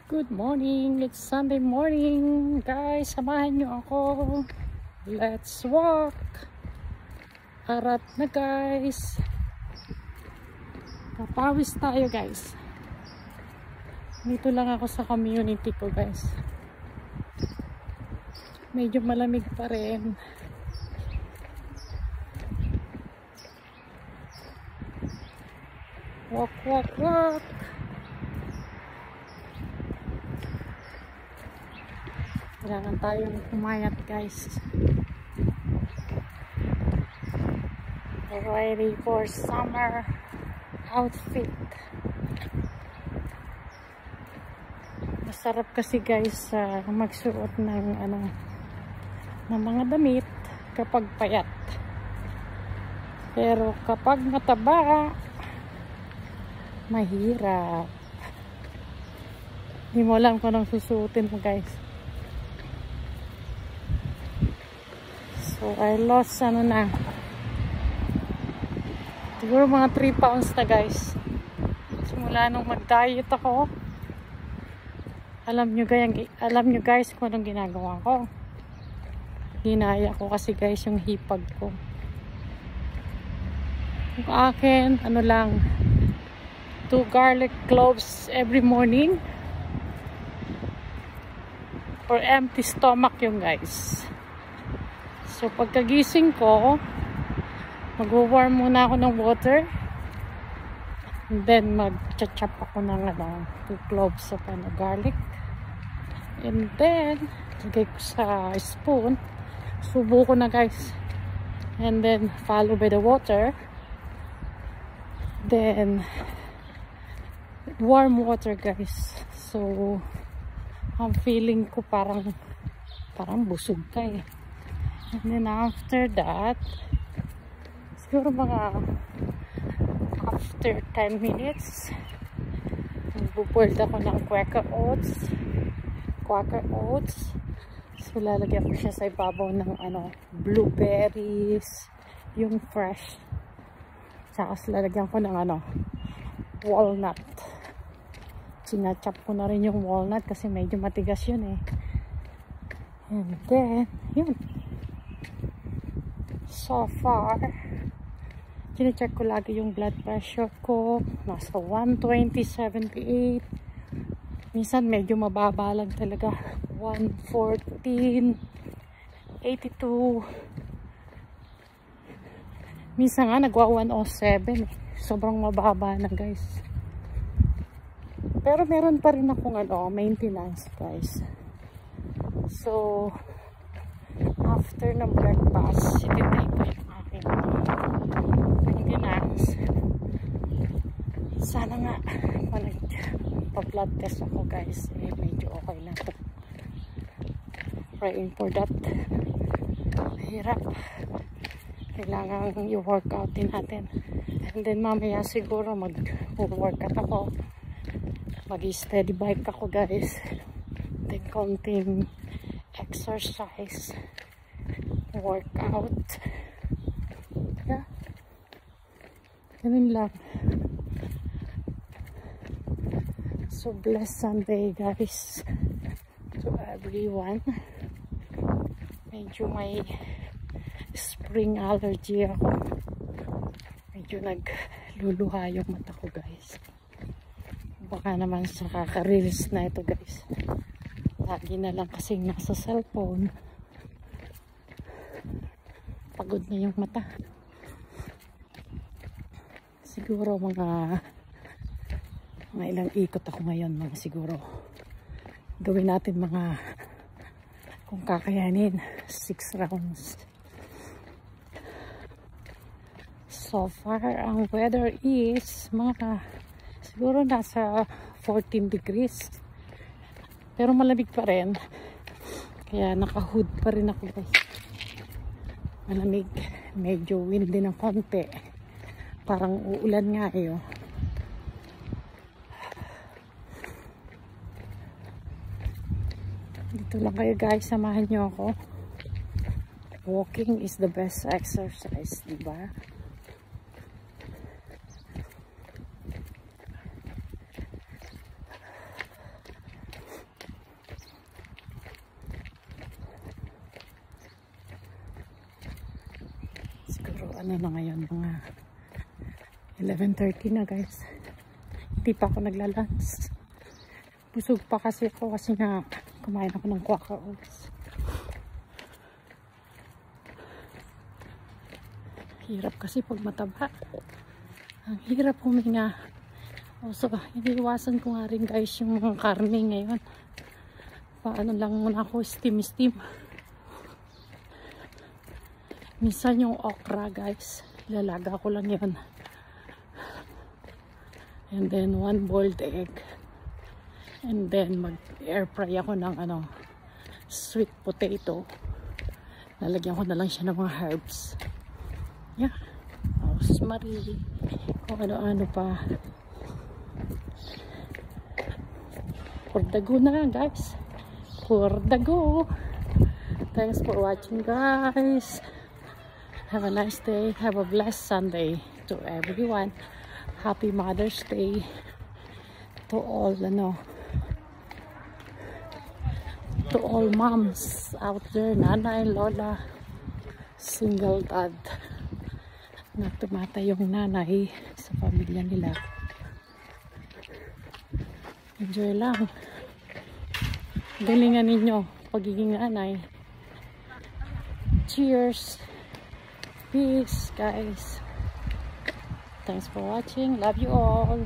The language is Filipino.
Good morning! It's Sunday morning! Guys, samahan nyo ako. Let's walk! Arat na guys! Papawis tayo guys. Dito lang ako sa community ko guys. Medyo malamig pa rin. Walk, walk, walk! Kailangan tayong pumayat guys. Ready for summer outfit. Masarap kasi guys magsuot ng ng mga damit kapag payat. Pero kapag mataba, mahirap. Hindi mo alam kung anong susuotin mo guys. So I lost siguro mga 3 pounds na guys. Simula nung mag-diet ako. Alam nyo guys kung anong ginagawa ko. Ginaya ko kasi guys yung hipag ko. Yung akin, 2 garlic cloves every morning. For empty stomach yung guys. So pagkagising ko, mag-warm muna ako ng water. And then mag-chop ako ng 2 cloves of garlic. And then lagay ko sa spoon. Subo ko na guys. And then follow by the water. Then warm water guys. So ang feeling ko parang busog ka eh. And then after that, siguro mga after 10 minutes, magbuboiled ako ng Quaker Oats. So lalagyan ko siya sa ibabaw ng blueberries, yung fresh. Tsaka lalagyan ko ng walnut. Sinachop ko na rin yung walnut kasi medyo matigas yun eh. And then, yun. So far, chinecheck ko lagi yung blood pressure ko. Nasa 120/78. Minsan medyo mababa lang talaga. 114/82. Minsan nga nagwa 107. Sobrang mababa na guys. Pero meron pa rin akong maintenance guys. So after ng breakfast, ititake ko yung aking maintenance. Sana nga pa-blood test ako guys, medyo okay lang. Praying for that. Mahirap. Kailangan i-workout din natin. And then mamaya siguro mag-workout ako. Mag-steady bike ako guys. Then konting exercise, workout. Yeah. Ganun lang. So blessed Sunday guys to everyone. Medyo may spring allergy ako. Medyo nagluluha yung mata ko guys. Baka naman sa kaka-reels na ito guys. Lagi na lang kasing nasa cellphone. Pagod na yung mata. Siguro mga ilang ikot ako ngayon. Mga siguro gawin natin mga kung kakayanin 6 rounds. So far ang weather is mga siguro nasa 14 degrees. Pero malamig pa rin. Kaya naka-hood pa rin ako guys. Malamig. Medyo windy ng konti. Parang uulan nga eh. Dito lang kayo guys. Samahan nyo ako. Walking is the best exercise, diba? ano na ngayon, mga 11:30 na guys. Hindi pa ako naglalans. Busog pa kasi ako kasi nga kumain ako ng Quaker Oats. Hirap kasi pag mataba. Ang hirap huminga. So, iniiwasan ko nga rin guys yung mga karne ngayon. Paano lang muna ako steam. Minsan yung okra guys, lalaga ko lang yun. And then 1 boiled egg. And then mag-air fry ako ng sweet potato. Lalagyan ko na lang siya ng mga herbs. Yeah. Rosemary. Kung ano-ano pa. For the go na guys. For the go. Thanks for watching guys. Have a nice day. Have a blessed Sunday to everyone. Happy Mother's Day to all to all moms out there, nanay, lola, single dad na tumatay yung nanay sa pamilya nila. Enjoy lang. Galingan ninyo pagiging nanay. Cheers. Peace guys. Thanks for watching. Love you all.